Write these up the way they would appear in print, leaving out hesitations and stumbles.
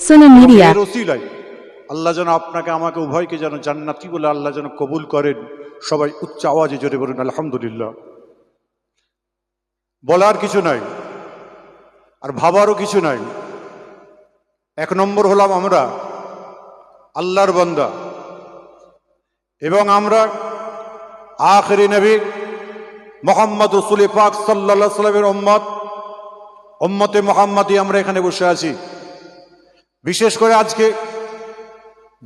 সুন্নাহ media. এর ওসিলায় আল্লাহ যেন আপনাকে আমাকে উভয়কে যেন জান্নাতি বলে আল্লাহ যেন কবুল করেন। সবাই উচ্চ আওয়াজে জোরে বলুন আলহামদুলিল্লাহ। বলার কিছু নাই আর ভাবারও কিছু নাই। এক নম্বর হলাম আমরা আল্লাহর বান্দা এবং আমরা আখিরি নবী মুহাম্মদ রাসূল পাক সাল্লাল্লাহু আলাইহি ওয়াসাল্লামের উম্মতে মুহাম্মাদি আমরা এখানে বসে আছি। বিশেষ করে আজকে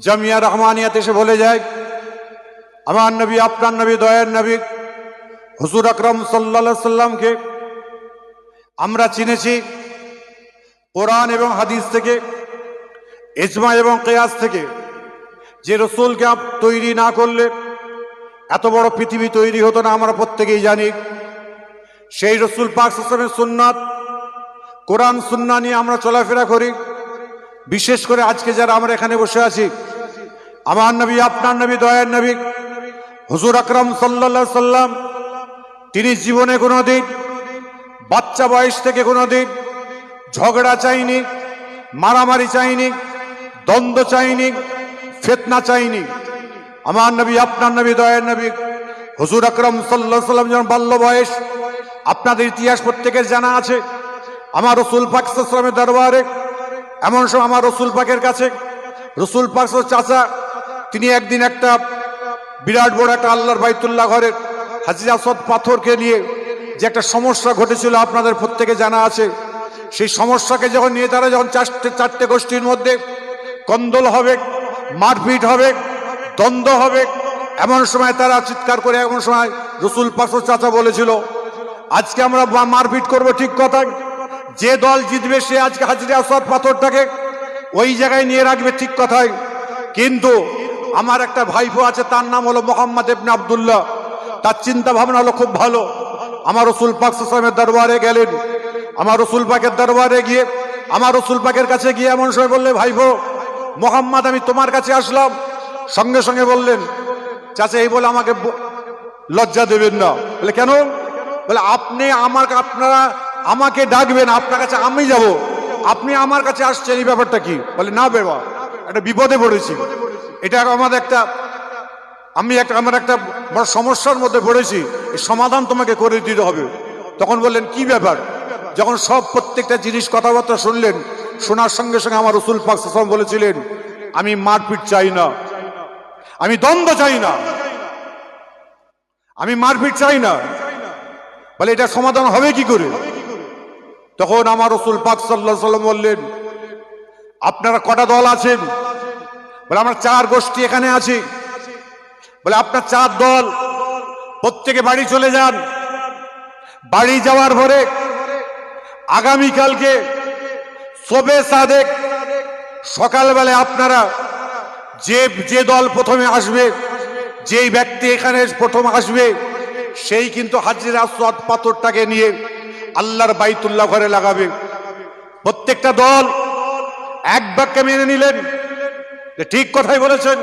জামিয়া রহমানিয়াত এসে বলে যায় আমার নবী আপনার নবী দয়ার নবী হুজুর আকরাম সাল্লাল্লাহু আলাইহি সাল্লামকে আমরা চিনেছি কোরআন এবং হাদিস থেকে, ইজমা এবং কিয়াস থেকে। যে রসুলকে তৈরি না করলে এত বড় পৃথিবী তৈরি হতো না, আমরা প্রত্যেকেই জানি। সেই রসুল পাক সাল্লাল্লাহু আলাইহি ওয়াসাল্লামের সুন্নাত কোরআন সুন্নাহ নিয়ে আমরা চলাফেরা করি। বিশেষ করে আজকে যারা আমরা এখানে বসে আছি, আমার নবী আপনার নবী দয়ার নবী হুজুর আকরাম সাল্লাল্লাহু আলাইহি সাল্লাম তিনি জীবনে কোনোদিন বাচ্চা বয়স থেকে কোনোদিন ঝগড়া চাইনি, মারামারি চাইনি, দ্বন্দ্ব চাইনি, ফিতনা চাইনি। আমার নবী আপনার নবী দয়ার নবী হুজুর আকরাম সাল্লাল্লাহু আলাইহি সাল্লাম যখন বাল্য বয়স, আপনাদের ইতিহাস প্রত্যেকের জানা আছে। আমার রসুল পাক সাল্লাল্লাহু আলাইহি সাল্লামের দরবারে এমন সময় আমার রসুল পাকের কাছে রসুল পাক চাচা তিনি একদিন একটা বিরাট বড় একটা আল্লাহর বাইতুল্লাহ ঘরের হাজরে আসওয়াদ পাথরকে নিয়ে যে একটা সমস্যা ঘটেছিল আপনাদের প্রত্যেকে জানা আছে। সেই সমস্যাকে যখন নিয়ে তারা যখন চারটে গোষ্ঠীর মধ্যে কন্দল হবে, মারপিট হবে, দ্বন্দ্ব হবে, এমন সময় তারা চিৎকার করে এমন সময় রসুল পাক চাচা বলেছিল আজকে আমরা মারপিট করব, ঠিক কথা, যে দল জিতবে সে আজকে হাজরে আসওয়াদ পাথরটাকে ওই জায়গায় নিয়ে রাখবে, ঠিক কথাই। কিন্তু আমার একটা ভাইপো আছে, তার নাম হলো মুহাম্মদ ইবনে আব্দুল্লাহ। তার চিন্তা ভাবনা হলো খুব ভালো। আমার রসুল পাক সাল্লাল্লাহু আলাইহি ওয়াসাল্লামের দরবারে গেলেন। আমার রসুল পাকের দরবারে গিয়ে আমার রসুল পাকের কাছে গিয়ে এমন সময় বললে ভাইপো মুহাম্মদ আমি তোমার কাছে আসলাম। সঙ্গে সঙ্গে বললেন চাচা এই বলে আমাকে লজ্জা দেবেন না। বলে কেন? বলে আপনারা আমাকে ডাকবেন, আপনার কাছে আমি যাব, আপনি আমার কাছে আসছেন, এই ব্যাপারটা কি? বলে না বাবা, একটা বিপদে পড়েছি, এটা আমার একটা বড় সমস্যার মধ্যে পড়েছি, এই সমাধান তোমাকে করে দিতে হবে। তখন বললেন কি ব্যাপার? যখন সব প্রত্যেকটা জিনিস কথাবার্তা শুনলেন, শোনার সঙ্গে সঙ্গে আমার রসুল পাক সাল্লাল্লাহু আলাইহি ওয়াসাল্লাম বলেছিলেন আমি মারপিট চাই না, আমি দ্বন্দ্ব চাই না, আমি মারপিট চাই না। বলে এটা সমাধান হবে কি করে? তখন আমার রসুল পাক সাল্লাল্লাহু আলাইহি ওয়াসাল্লাম বললেন আপনারা কটা দল আছেন? বলে আমরা 4 গোষ্ঠী এখানে আছি। বলে আপনার 4 দল, প্রত্যেকে বাড়ি চলে যান। বাড়ি যাওয়ার পরে আগামীকালকে শবে সাদেক সকালবেলায় আপনারা যে দল প্রথমে আসবে, যেই ব্যক্তি এখানে প্রথম আসবে, সেই কিন্তু হাজরে আসওয়াদ পাথরটাকে নিয়ে আল্লাহর বাইতুল্লাহ ঘরে লাগাবে। প্রত্যেকটা দল এক বাক্যে মেনে নিলেন যে ঠিক কথাই বলেছেন,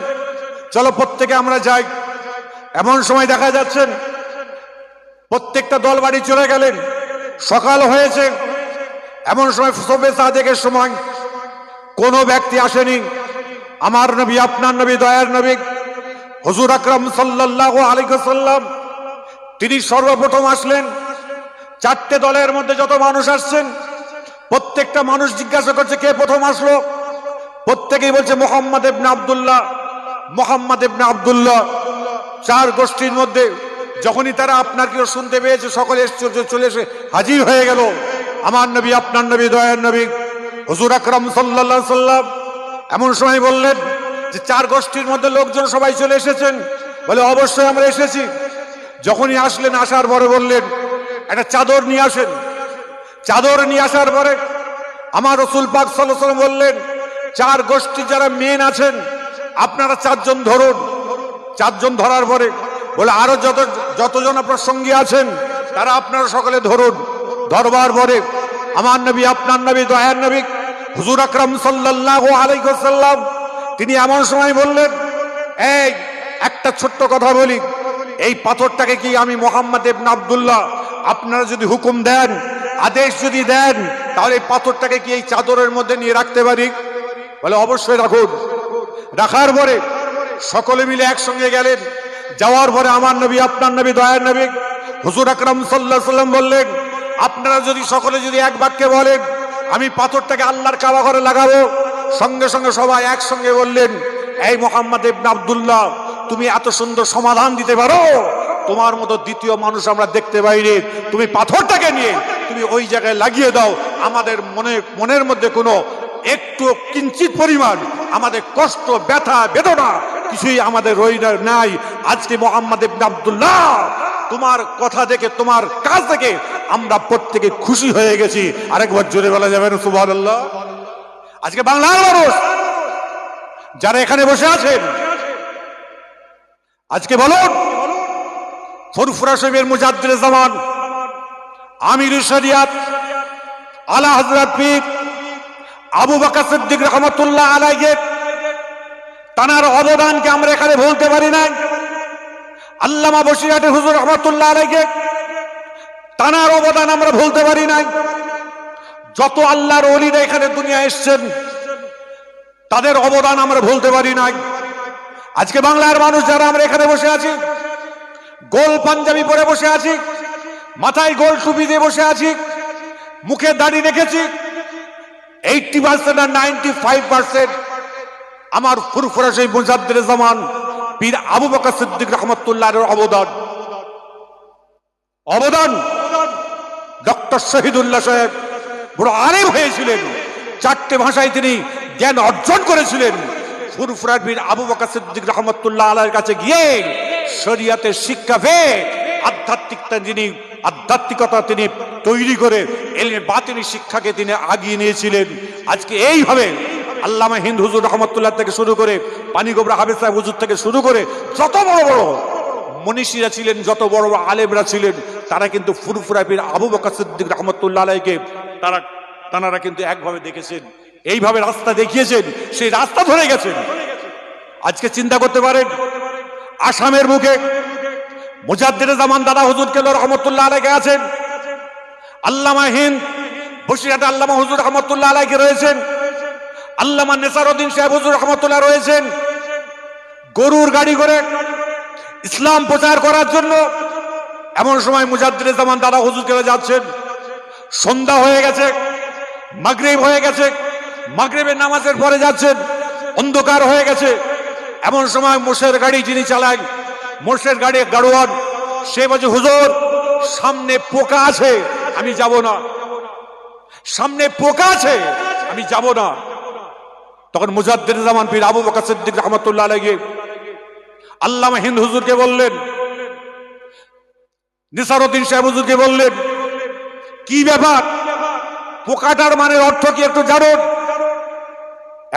চলো প্রত্যেকে আমরা যাই। এমন সময় দেখা যাচ্ছেন প্রত্যেকটা দল বাড়ি চলে গেলেন। সকাল হয়েছে, এমন সময় শবে সাদেকের সময় কোনো ব্যক্তি আসেনি। আমার নবী আপনার নবী দয়ার নবী হুজুর আকরাম সাল্লাল্লাহু আলাইহি ওয়াসাল্লাম তিনি সর্বপ্রথম আসলেন। 4টে দলের মধ্যে যত মানুষ আসছেন প্রত্যেকটা মানুষ জিজ্ঞাসা করছে কে প্রথম আসলো? প্রত্যেকেই বলছে মুহাম্মদ ইবনে আব্দুল্লাহ, মুহাম্মদ ইবনে আব্দুল্লাহ। 4 গোষ্ঠীর মধ্যে যখনই তারা আপনার কেউ শুনতে পেয়েছে সকলে চলে এসে হাজির হয়ে গেল। আমার নবী আপনার নবী দয়ার নবী হুজুর আকরাম সাল্লাল্লাহু আলাইহি ওয়াসাল্লাম এমন সময় বললেন যে 4 গোষ্ঠীর মধ্যে লোকজন সবাই চলে এসেছেন। বলে অবশ্যই আমরা এসেছি। যখনই আসলেন, আসার পরে বললেন একটা চাদর নিয়ে আসেন। চাদর নিয়ে আসার পরে আমার রসুল পাক সাল্লাল্লাহু আলাইহি ওয়াসাল্লাম বললেন 4 গোষ্ঠী যারা মেন আছেন আপনারা 4 জন ধরুন। 4 জন ধরার পরে বলে আরো যতজন আপনার সঙ্গী আছেন তারা আপনারা সকলে ধরুন। ধরবার পরে আমার নবী আপনার নবী দয়ার নবী হুজুর আকরাম সাল্লাল্লাহু আলাইহি ওয়াসাল্লাম তিনি এমন সময় বললেন এই একটা ছোট্ট কথা বলি, এই পাথরটাকে কি আমি মুহাম্মদ ইবনে আব্দুল্লাহ আপনারা যদি হুকুম দেন, আদেশ যদি দেন, তাহলে এই পাথরটাকে কি এই চাদরের মধ্যে নিয়ে রাখতে পারি? বলে অবশ্যই রাখুন। রাখার পরে সকলে মিলে একসঙ্গে গেলেন। যাওয়ার পরে আমার নবী, আপনার নবী, দয়ার নবী হুজুর আকরাম সাল্লাল্লাহু আলাইহি ওয়াসাল্লাম বললেন, আপনারা যদি সকলে যদি এক বাক্যে বলেন আমি পাথরটাকে আল্লাহর কাবা ঘরে লাগাবো, সঙ্গে সঙ্গে সবাই একসঙ্গে বললেন, এই মুহাম্মদ ইবনে আব্দুল্লাহ, তুমি এত সুন্দর সমাধান দিতে পারো, তোমার মতো দ্বিতীয় মানুষ আমরা দেখতে পাইনি। তুমি পাথরটাকে নিয়ে তুমি ওই জায়গায় লাগিয়ে দাও, আমাদের মনের মধ্যে কোনো একটু কিঞ্চিত পরিমাণ আমাদের কষ্ট, ব্যথা, বেদনা কিছুই আমাদের নাই। আজকে মুহাম্মদ ইবনে আব্দুল্লাহ, তোমার কথা দেখে, তোমার কাজ দেখে আমরা প্রত্যেকে খুশি হয়ে গেছি। আরেকবার জোরে বলা যাবে না সুবহানাল্লাহ? আজকে বাংলার মানুষ যারা এখানে বসে আছেন, আজকে বলুন, ফুরফুরা শরীফের মুজাদ্দিদে জামান, আমিরুশ শরিয়াত, আলা হযরত পীর আবু বকর সিদ্দিক রাহমাতুল্লাহ আলাইহি, তার অবদানকে আমরা এখানে ভুলতে পারি না। আল্লামা বসিরহাটের হুজুর রাহমাতুল্লাহ আলাইহি, তার অবদান আমরা ভুলতে পারি না। যত আল্লাহর ওলিরা এখানে দুনিয়ায় এসেছেন, তাদের অবদান আমরা ভুলতে পারি না। আজকে বাংলার মানুষ যারা আমরা এখানে বসে আছি, গোল পাঞ্জাবি পরে বসে আছি, মাথায় গোল টুপি দিয়ে বসে আছি, মুখে দাড়ি রেখেছি, 80% আর 95% আমার ফুরফুরা শরীফ মুজাদ্দিদে জামান পীর আবু বকর সিদ্দিক রাহমাতুল্লাহর অবদান। ডক্টর শহীদুল্লাহ সাহেব বড় আলেম হয়েছিলেন, 4টে ভাষায় তিনি জ্ঞান অর্জন করেছিলেন। ফুরফুরা পীর আবু বকর সিদ্দিক রাহমাতুল্লাহ আলাইহির কাছে গিয়ে শরিয়াতের শিক্ষা পেয়ে আধ্যাত্মিকতা তিনি তৈরি করে এলমে বাতিনি শিক্ষাকে তিনি আগিয়ে নিয়েছিলেন। আজকে এইভাবে আল্লামা হিন্দ হুজুর রহমতুল্লাহ থেকে শুরু করে পানিগোবরা হাফেজ সাহেব হুজুর থেকে শুরু করে যত বড় বড় মনীষীরা ছিলেন, যত বড় বড় আলেমরা ছিলেন, তারা কিন্তু ফুরফুরা পীর আবু বকর সিদ্দিক রাহমাতুল্লাহ আলাইহিকে তারা কিন্তু একভাবে দেখেছেন, এইভাবে রাস্তা দেখিয়েছেন, সেই রাস্তা ধরে গেছেন। আজকে চিন্তা করতে পারেন, আসামের মুখে মুজাদ্দিদে জামান দাদা হুজুর কেবলা রহমতুল্লাহ আলাইহি আছেন, আল্লামা হিন্দ বসিরহাটে আল্লামা হুজুর রহমতুল্লাহ আলাইহি রয়েছেন, আল্লামা নেসারউদ্দিন সাহেব হুজুর রহমতুল্লাহ রয়েছেন। গরুর গাড়ি করে ইসলাম প্রচার করার জন্য এমন সময় মুজাদ্দিদে জামান দাদা হুজুর কেবলা যাচ্ছেন। সন্ধ্যা হয়ে গেছে, মাগরিব হয়ে গেছে, মাগরিবের নামাজের পরে যাচ্ছেন, অন্ধকার হয়ে গেছে। এমন সময় মোষের গাড়ি যিনি চালান, মোষের গাড়ি গাড়োয়ান, সে বলছে, হুজুর সামনে পোকা আছে, আমি যাব না, সামনে পোকা আছে, আমি যাব না। তখন মুজাদ্দিদে জামান পীর আবু বকর সিদ্দিক রাহমাতুল্লাহ আলাইহি আল্লামা হিন্দ হুজুরকে বললেন, নেসারউদ্দিন সাহেব হুজুরকে বললেন, কি ব্যাপার, পোকাটার মানের অর্থ কি একটু জানুন?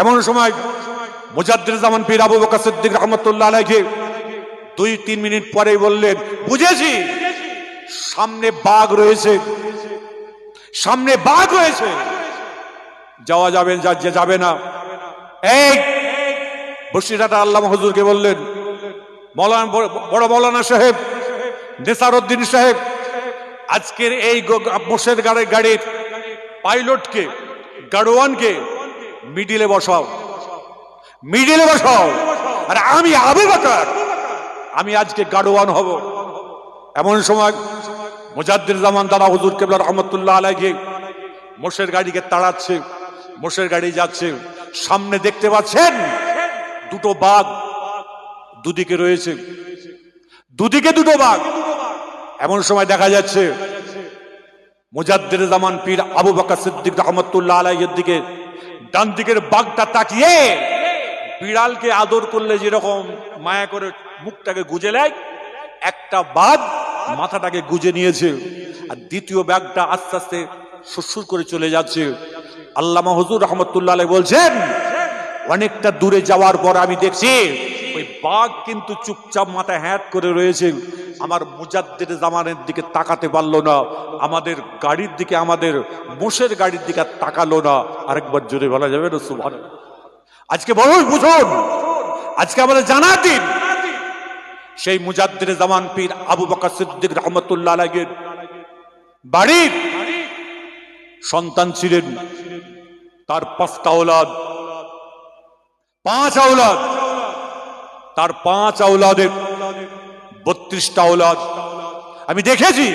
এমন সময় মুজাদ্দিদে জামান পীর আবু বকর সিদ্দিক রাহমাতুল্লাহ আলাইহি 2-3 মিনিট পরেই বললেন, বুঝেছি, সামনে বাঘ রয়েছে, সামনে বাঘ রয়েছে, যাওয়া যাবে যাবে না। এই বসিরহাটে আল্লামা হুজুরকে বললেন, মৌলানা বড় মৌলানা সাহেব, নেসারউদ্দিন সাহেব, আজকের এই মোষের গাড়ির পাইলটকে, গাড়োয়ানকে মিডিলে বসাও, মিডিলে বসাও, আর আমি আবু বকর, আমি আজকে গাড়োয়ান হব। এমন সময় মুজাদ্দিদে জামান দাদা হুজুর কেবলা রহমতুল্লাহ আলাইহি মোষের গাড়িকে তাড়াচ্ছে, মোষের গাড়ি যাচ্ছে, সামনে দেখতে পাচ্ছেন দুটো বাঘ দুদিকে রয়েছে, দুদিকে দুটো বাঘ। এমন সময় দেখা যাচ্ছে মুজাদ্দিদে জামান পীর আবু বকর সিদ্দিক রাহমাতুল্লাহ আলাইহির দিকে ডান দিকের বাঘটা তাকিয়ে বিড়ালকে আদর করলে যেরকম মায়া করে মুখটাকে গুজে নেয়, একটা বাঘ মাথাটাকে গুজে নিয়েছে, আর দ্বিতীয় বাঘটা আস্তে আস্তে সুরসুর করে চলে যাচ্ছে। আল্লামা হুজুর রহমতুল্লাহ আলাইহি বলছেন, অনেকটা দূরে যাওয়ার পর আমি দেখছি ওই বাঘ কিন্তু চুপচাপ মাথা হ্যাট করে রয়েছে, আমার মুজাদ্দিদে জামানের দিকে তাকাতে পারলো না, আমাদের গাড়ির দিকে, আমাদের মোষের গাড়ির দিকে তাকালো না। আরেকবার জোরে বলা যাবে না সুবহানাল্লাহ? আজকে বড়ই বুঝুন, আজকে আমাদের জানার দিন। সেই মুজাদ্দিদে জামান পীর আবু বকর সিদ্দিক রাহমাতুল্লাহ আলাইহির বাড়ির সন্তান ছিলেন, তার 5টা ঔলাদ, 5 আওলাদ, তার 5 আওলাদের 32টা আওলাদ আমি দেখেছি।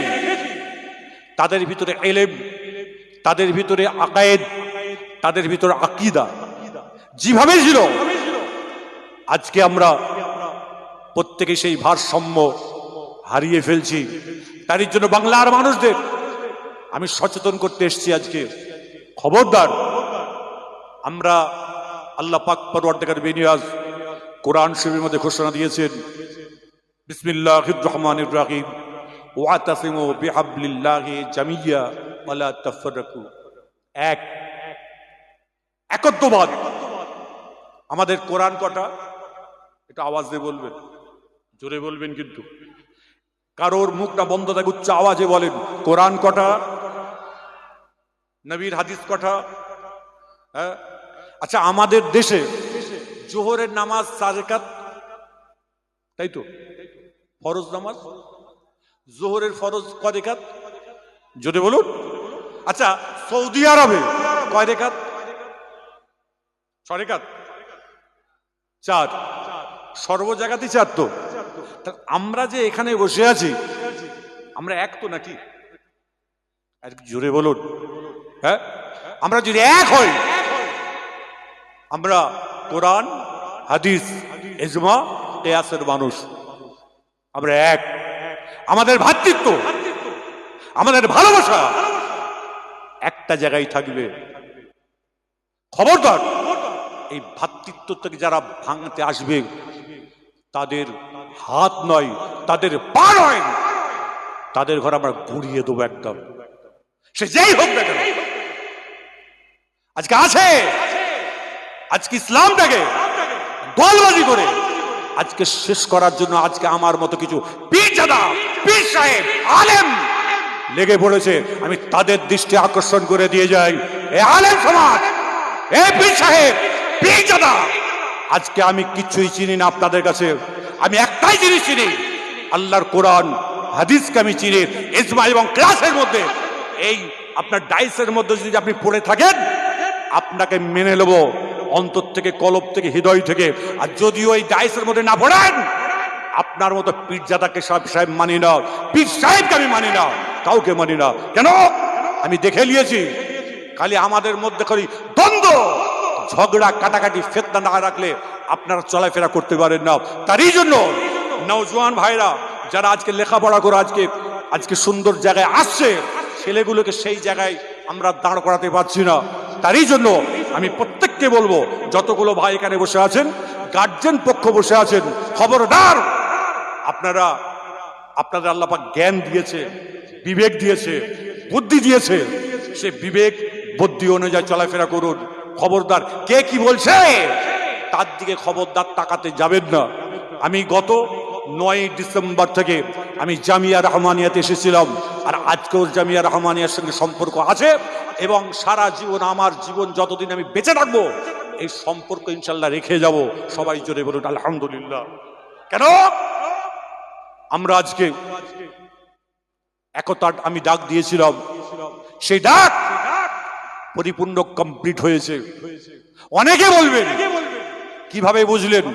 তাদের ভিতরে ইলম, তাদের ভিতরে আকায়েদ, তাদের ভিতরে আকীদা যেভাবে ছিল, আজকে আমরা প্রত্যেকে সেই ভারসাম্য হারিয়ে ফেলছি। তারই জন্য বাংলার মানুষদের আমি সচেতন করতে এসেছি আজকে। খবরদার, আমরা আল্লাহ পাক পরওয়ারদিগার বেনিয়াজ কোরআন শরীফের মধ্যে ঘোষণা দিয়েছেন, বিসমিল্লাহির রহমানির রহিম, ওয়াতাসিমু বিহাবলিল্লাহি জামিয়া ওয়ালা তাফাররাকু। একত্ববাদ। আমাদের কোরআন কটা? এটা আওয়াজ দিয়ে বলবেন, জোরে বলবেন, কিন্তু কারোর মুখটা বন্ধ থাকে, উচ্চ আওয়াজে বলেন কোরআন কটা, নবীর হাদিস কটা? হ্যাঁ, আচ্ছা, আমাদের দেশে জোহরের নামাজ 4 রাকাত, তাই তো? ফরজ নামাজ, জোহরের ফরজ কয় রাকাত? জোরে বলুন। আচ্ছা, সৌদি আরবে কয় রাকাত? 6 রাকাত, 4। সর্ব জায়গাতেই 4 তো। আমরা যে এখানে বসে আছি, আমরা এক তো নাকি? আর জোরে বলুন। হ্যাঁ, আমরা যদি এক হই, আমরা কোরআন, হাদিস, ইজমা, কিয়াসের মানুষ, আমরা এক। আমাদের ভ্রাতৃত্ব, আমাদের ভালোবাসা একটা জায়গায় থাকবে। খবরদার, এই ভ্রাতৃত্বটাকে যারা ভাঙতে আসবে, তাদের হাত নয়, তাদের পা নয়, তাদের ঘর আমরা গুড়িয়ে দেবো একদম, সে যেই হোক না কেন। আজকে আছে, আজকে ইসলামটাকে দলবাজি করে আজকে শেষ করার জন্য আজকে আমার মতো কিছু পীরজাদা, পীর সাহেব, আলেম লেগে পড়েছে। আমি তাদের দৃষ্টি আকর্ষণ করে দিয়ে যাই, এ আলেম সমাজ, এ পীর সাহেব, পীরজাদা, আজকে আমি কিছুই চিনি না আপনাদের কাছে। আমি একটাই জিনিস চিনি, আল্লাহর কোরআন হাদিসকে আমি চিনি। ইজমা এবং ক্লাসের মধ্যে, এই আপনার ডাইসের মধ্যে যদি আপনি পড়ে থাকেন, আপনাকে মেনে নেব অন্তর থেকে, কলব থেকে, হৃদয় থেকে। আর যদিও এই ডাইসের মধ্যে না পড়েন, আপনার মতো পীরজাদাকে সাহেব মানি না, পীর সাহেবকে আমি মানি না, কাউকে মানি না। কেন? আমি দেখে নিয়েছি, খালি আমাদের মধ্যে খালি দ্বন্দ্ব, ঝগড়া, কাটাকাটি, ফিতনা না রাখলে আপনারা চলাফেরা করতে পারেন না। তারই জন্য নওজোয়ান ভাইরা যারা আজকে লেখাপড়া করে আজকে সুন্দর জায়গায় আসছে, ছেলেগুলোকে সেই জায়গায় আমরা দাঁড় করাতে পারছি না। তারই জন্য আমি প্রত্যেককে বলবো, যতগুলো ভাই এখানে বসে আছেন, গার্জেন পক্ষ বসে আছেন, খবরদার, আপনাদের আল্লাহ পাক জ্ঞান দিয়েছে, বিবেক দিয়েছে, বুদ্ধি দিয়েছে, সে বিবেক বুদ্ধি অনুযায়ী চলাফেরা করুন। খবরদার, কে কি বলছে তার দিকে খবরদার তাকাতে যাবেন না। আমি গত 9 ডিসেম্বর থেকে আমি জামিয়া রহমানিয়াতে এসেছিলাম, আর আজকেও জামিয়া রহমানিয়ার সঙ্গে সম্পর্ক আছে, এবং সারা জীবন, আমার জীবন যতদিন আমি বেঁচে থাকবো, এই সম্পর্ক ইনশাল্লাহ রেখে যাব। সবাই জোরে বলুন আলহামদুলিল্লাহ। কেন? আমরা আজকে একতার আমি ডাক দিয়েছিলাম, সেই ডাক পরিপূর্ণ কমপ্লিট হয়েছে। অনেকে বলবেন, কিভাবে বুঝলেন?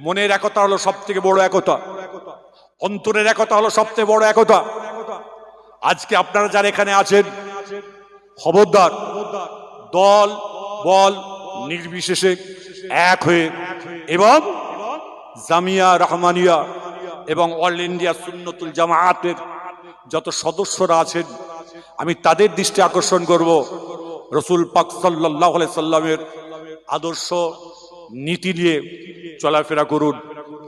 মনের একতা হলো সব থেকে বড় একতা, অন্তরের একতা হলো সবচেয়ে বড় একতা। আজকে আপনারা যারা এখানে আছেন, খবরদার, দল বল নির্বিশেষে এক হয়ে, এবং জামিয়া রহমানিয়া এবং অল ইন্ডিয়া সুন্নতুল জামাআতের যত সদস্যরা আছেন, আমি তাদের দৃষ্টি আকর্ষণ করব, রসুল পাক সাল্লাল্লাহু আলাইহি সাল্লামের আদর্শ নীতি নিয়ে চলাফেরা করুন।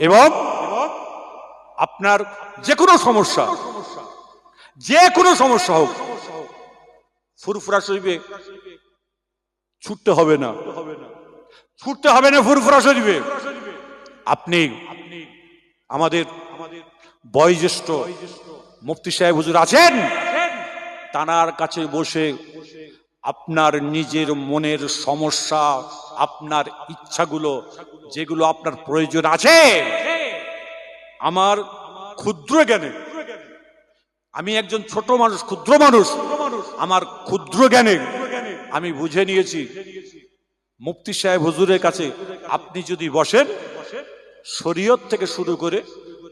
এবং আপনার যে কোনো সমস্যা হোক, ফুরফুরা শরীফে ছুটতে হবে না, ফুরফুরা শরীফে। আপনি আমাদের বয়োজ্যেষ্ঠ মুফতি সাহেব হুজুর আছেন, তানার কাছে বসে আপনার নিজের মনের সমস্যা, আপনার ইচ্ছাগুলো, যেগুলো আপনার প্রয়োজন আছে, আমার ক্ষুদ্র জ্ঞানে, আমি একজন ছোট মানুষ, ক্ষুদ্র মানুষ, আমার ক্ষুদ্র জ্ঞানে আমি বুঝে নিয়েছি, মুফতি সাহেব হুজুরের কাছে আপনি যদি বসেন, শরীয়ত থেকে শুরু করে,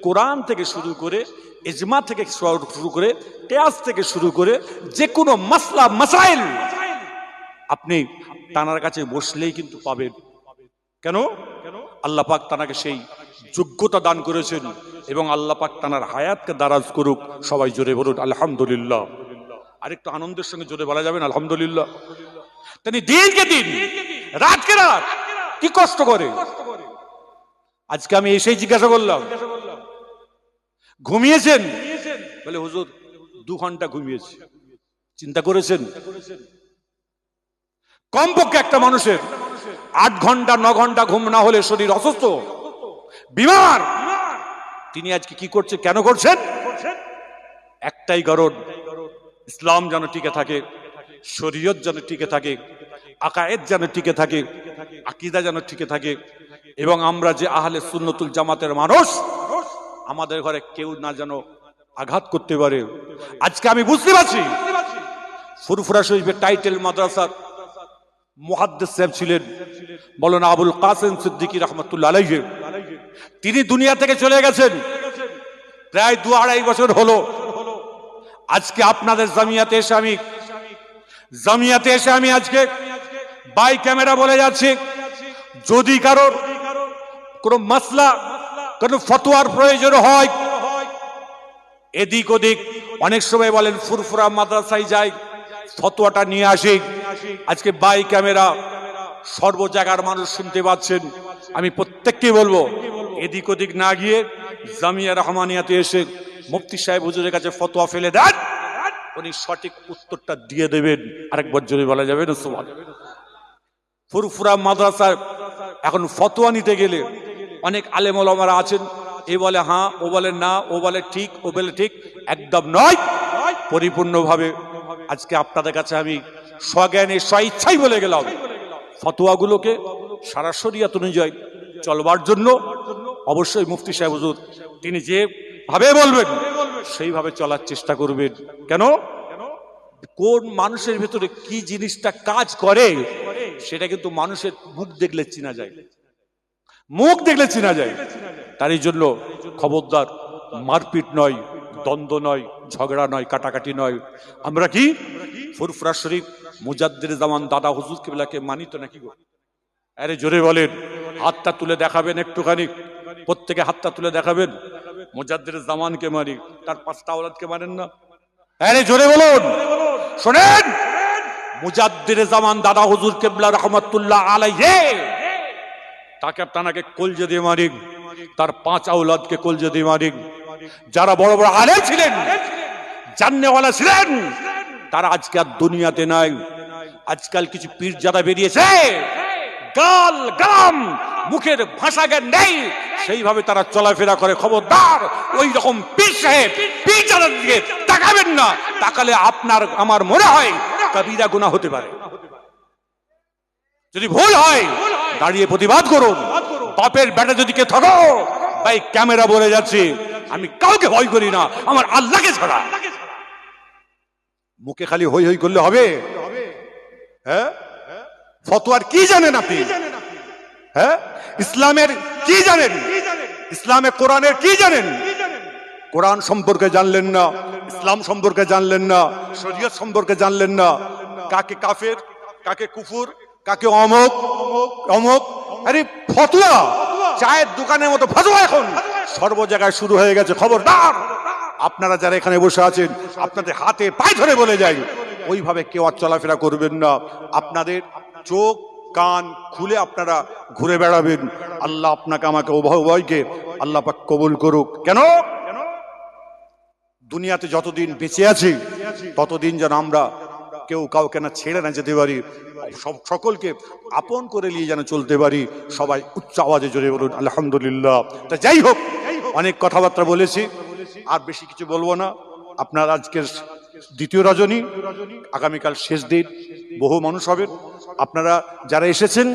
কোরআন থেকে শুরু করে, ইজমা থেকে শুরু করে, কিয়াস থেকে শুরু করে যে কোনো মাসলা মাসাইল আপনি তানার কাছে বসলেই কিন্তু পাবেন। কেন? আল্লাহ পাক তানাকে সেই যোগ্যতা দান করেছেন এবং আল্লাহ পাক তানার হায়াতকে দারাজ করুক। সবাই জোরে বলুন আলহামদুলিল্লাহ। আরেকটু আনন্দের সঙ্গে জোরে বলা যাবেন আলহামদুলিল্লাহ। তিনি দিনকে দিন, রাতকে রাত কি কষ্ট করে। আজকে আমি এসেই জিজ্ঞাসা করলাম, ঘুমিয়েছেন? বলে হুজুর 2 ঘন্টা ঘুমিয়েছি। চিন্তা করেছেন? কমপক্ষে একটা মানুষের 8 ঘন্টা 9 ঘন্টা ঘুম না হলে শরীর অসুস্থ, বিমার। তিনি আজকে কি করছে, কেন করছেন? একটাই কারণ, ইসলাম যেন টিকে থাকে, শরীয়ত যেন টিকে থাকে, আকায়েদ যেন টিকে থাকে, আকীদা যেন টিকে থাকে, এবং আমরা যে আহলে সুন্নতুল জামাতের মানুষ, আমাদের ঘরে কেউ না যেন আঘাত করতে পারে। আজকে আমি বুঝতে পারছি, ফুরফুরা শরীফের টাইটেল মাদ্রাসার মুহাদ্দিস সাহেব ছিলেন মাওলানা আবুল কাসেম সিদ্দিকী রাহমাতুল্লাহ আলাইহি। তিনি দুনিয়া থেকে চলে গেছেন প্রায় 2-2.5 বছর হলো। আজকে আপনাদের জামিয়াতে এসে আমি আজকে বাই ক্যামেরা বলে যাচ্ছি, যদি কারোর কোন মাসলা, কোন ফতোয়ার প্রয়োজন হয়, এদিক ওদিক অনেক সময় বলেন ফুরফুরা মাদ্রাসায় যাই, ফতোয়াটা নিয়ে আসি। আজকে বাই ক্যামেরা সর্ব জায়গার মানুষ শুনতে পাচ্ছেন। আমি প্রত্যেককে বলবো, এদিক ওদিক না গিয়ে জামিয়া রহমানিয়াতে এসে মুফতি সাহেব হুজুরের কাছে ফতোয়া ফেলে দেন, উনি সঠিক উত্তরটা দিয়ে দেবেন। আরেকবার জোরে বলা যাবে না সুবহানাল্লাহ। ফুরফুরা মাদ্রাসায় এখন ফতোয়া নিতে গেলে অনেক আলেম ওলামারা আছেন, এ বলে হ্যাঁ, ও বলে না, ও বলে ঠিক, ও বলে ঠিক, একদম নয়। পরিপূর্ণভাবে আজকে আপনাদের কাছে আমি স্বজ্ঞানে স্বইচ্ছাই বলে গেলাম, ফতোয়াগুলোকে সারা শরিয়ত অনুযায়ী চলবার জন্য অবশ্যই মুফতি সাহেব হুজুর তিনি যেভাবে বলবেন সেইভাবে চলার চেষ্টা করবেন। কেন? কোন মানুষের ভেতরে কি জিনিসটা কাজ করে সেটা কিন্তু মানুষের মুখ দেখলে চেনা যায়, মুখ দেখলে চেনা যায়। তারই জন্য খবরদার, মারপিট নয়, দ্বন্দ্ব নয়, ঝগড়া নয়, কাটাকাটি নয়। আমরা কি ফুরফুরা শরীফ মুজাদ্দিদ জামান দাদা হুজুর কিবলাকে মানি তো নাকি গো? আরে জোরে বলেন, হাতটা তুলে দেখাবেন একটুখানি, প্রত্যেকে হাতটা তুলে দেখাবেন। মুজাদ্দিদ জামানকে মানি, তার 5টা আওলাদকে মানেন না? আরে জোরে বলুন। শোনেন, মুজাদ্দিদ জামান দাদা হুজুর কিবলা রাহমাতুল্লাহ আলাইহি, তাকে আপনাকে কলজে দিয়ে মানি, তার 5 আওলাদকে কলজে দিয়ে মানি। যারা বড় বড় আলেম ছিলেন, জান্নেওয়ালা ছিলেন, তারা আজকে আর দুনিয়াতে নাই। আজকাল কিছু পীরজাদা বেরিয়েছে, গাল গাম, মুখের ভাষা জ্ঞান নেই, সেইভাবে তারা চলাফেরা করে। খবরদার, ওই রকম পীর সাহেব পীরজাদার দিকে তাকাবেন না। তাকালে আপনার আমার মনে হয় কবিরা গুনাহ হতে পারে। যদি ভুল হয় দাঁড়িয়ে প্রতিবাদ করুন। বাপের বেটা যদি কে থাকো, ভাই ক্যামেরা বলে যাচ্ছে, আমি কাউকে ভয় করি না, আমার আল্লাহকে ছাড়া। মুখে খালি হই হই করলে হবে? হ্যাঁ, ফতোয়ার কি জানেন আপনি? হ্যাঁ, ইসলামের কি জানেন? ইসলামে কোরআনের কি জানেন? কোরআন সম্পর্কে জানলেন না, ইসলাম সম্পর্কে জানলেন না, শরীয়ত সম্পর্কে জানলেন না। কাকে কাফের, কাকে কুফুর, কাকে অমুক অমুক। আরে ফতোয়া চায়ের দোকানের মতো ফতোয়া এখন সর্ব জায়গায় শুরু হয়ে গেছে। খবরদার, আপনারা যারা এখানে বসে আছেন, আপনাদের হাতে পায়ে ধরে বলে যাই, ওইভাবে কেউ আর চলাফেরা করবেন না। আপনাদের চোখ কান খুলে আপনারা ঘুরে বেড়াবেন। আল্লাহ আপনাকে আমাকে উভয়কে আল্লাহ পাক কবুল করুক। কেন? দুনিয়াতে যতদিন বেঁচে আছি ততদিন যেন আমরা কেউ কাউকে না ছেড়ে না যেতে পারি, সকলকে আপন করে নিয়ে যেন চলতে পারি। সবাই উচ্চ আওয়াজে জোরে বলুন আলহামদুলিল্লাহ। তা যাই হোক, অনেক কথাবার্তা বলেছি, আর বেশি কিছু বলবো না। আপনার আজকের দ্বিতীয় রজনী, আগামীকাল শেষ দিন, বহু মানুষ হবেন। আপনারা যারা এসেছেন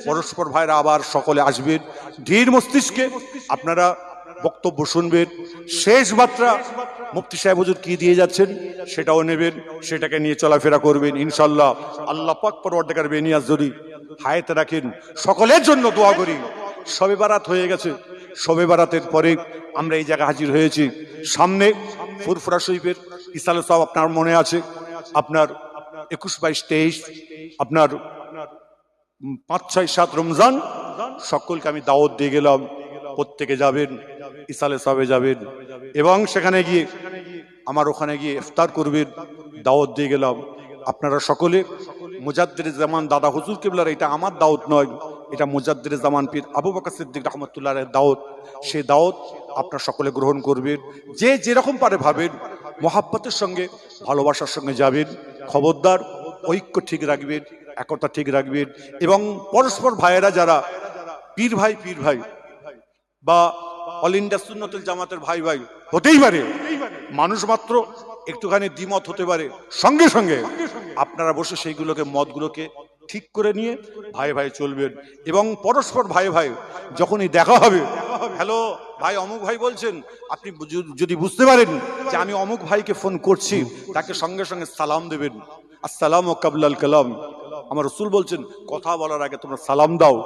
পরস্পর ভাইরা আবার সকলে আসবেন, ধীর মস্তিষ্কে আপনারা বক্তব্য শুনবেন। শেষ বার্তা মুফতি সাহেব হুজুর কি দিয়ে যাচ্ছেন সেটাও নেবেন, সেটাকে নিয়ে চলাফেরা করবেন ইনশাআল্লাহ। আল্লাহ পাক পরওয়ারদিগার বেনিয়াজ যদি হায়াতে রাখেন। সকলের জন্য দোয়া করি। শবে বারাত হয়ে গেছে, শবে বারাতের পরে আমরা এই জায়গায় হাজির হয়েছি। সামনে ফুরফুরা শরীফের ইসালে সব আপনার মনে আছে, আপনার 21, 22, 23, আপনার 5, 6, 7 রমজান সকলকে আমি দাওয়াত দিয়ে গেলাম, প্রত্যেকে যাবেন, ইসালে সাহেবে যাবেন এবং সেখানে গিয়ে আমার ওখানে গিয়ে ইফতার করবেন, দাওয়াত দিয়ে গেলাম। আপনারা সকলে মুজাদ্দিদে জামান দাদা হুজুর কিবলার, এটা আমার দাওয়াত নয়, এটা মুজাদ্দিদে জামান পীর আবু বকর সিদ্দিক রাহমাতুল্লাহর দাওয়াত। সেই দাওয়াত আপনারা সকলে গ্রহণ করবেন। যে যেরকম পারে ভাবেন, মহাব্বতের সঙ্গে ভালোবাসার সঙ্গে যাবেন। খবরদার ঐক্য ঠিক রাখবেন, একতা ঠিক রাখবেন এবং পরস্পর ভাইয়েরা যারা পীর ভাই বা অল ইন্ডিয়া সুন্নতুল জামাতের ভাই হতেই পারে, মানুষ মাত্র একটুখানি দ্বিমত হতে পারে, সঙ্গে সঙ্গে আপনারা বসে সেইগুলোকে মতগুলোকে ঠিক করে নিয়ে ভাই চলবেন এবং পরস্পর ভাই যখনই দেখা হবে, হ্যালো ভাই অমুক ভাই বলছেন, আপনি যদি বুঝতে পারেন যে আমি অমুক ভাইকে ফোন করছি, তাকে সঙ্গে সঙ্গে সালাম দেবেন। আসসালামু কাবলাল কালাম। আমার রাসূল বলছেন কথা বলার আগে তোমরা সালাম দাও।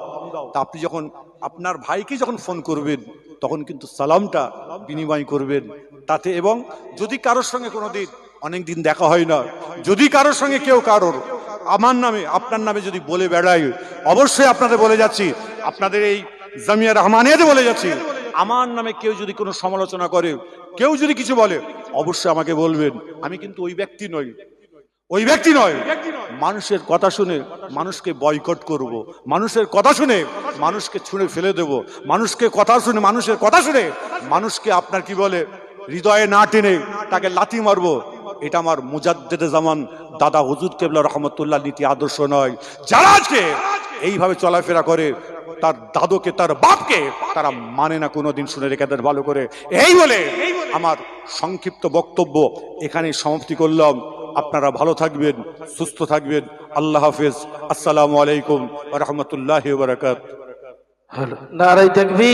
তা আপনি যখন আপনার ভাইকে যখন ফোন করবেন তখন কিন্তু সালামটা বিনিময় করবেন তাতে। এবং যদি কারোর সঙ্গে কোনোদিন অনেকদিন দেখা হয় না, যদি কারোর সঙ্গে কেউ কারোর আমার নামে আপনার নামে যদি বলে বেড়ায়, অবশ্যই আপনাদের বলে যাচ্ছি, আপনাদের এই জামিয়া রহমানিয়াতে বলে যাচ্ছি, আমার নামে কেউ যদি কোনো সমালোচনা করে, কেউ যদি কিছু বলে, অবশ্যই আমাকে বলবেন। আমি কিন্তু ওই ব্যক্তি নয়। মানুষের কথা শুনে মানুষকে বয়কট করব, মানুষের কথা শুনে মানুষকে ছুঁড়ে ফেলে দেব, মানুষের কথা শুনে মানুষকে আপনার কি বলে হৃদয়ে না টেনে তাকে লাথি মারবো, এটা আমার মুজাদ্দিদে জামান দাদা হুজুর কিবলা রহমতুল্লাহ নীতি আদর্শ নয়। যারা আজকে এইভাবে চলাফেরা করে তার দাদুকে তার বাপকে তারা মানে না কোনোদিন, শুনে রেখে দেন ভালো করে। এই বলে আমার সংক্ষিপ্ত বক্তব্য এখানেই সমাপ্তি করলাম। আপনারা ভালো থাকবেন, সুস্থ থাকবেন। আল্লাহ হাফেজ। আসসালামু আলাইকুম ওয়া রাহমাতুল্লাহি ওয়া বারাকাতুহু। নারায়ে তাকবীর।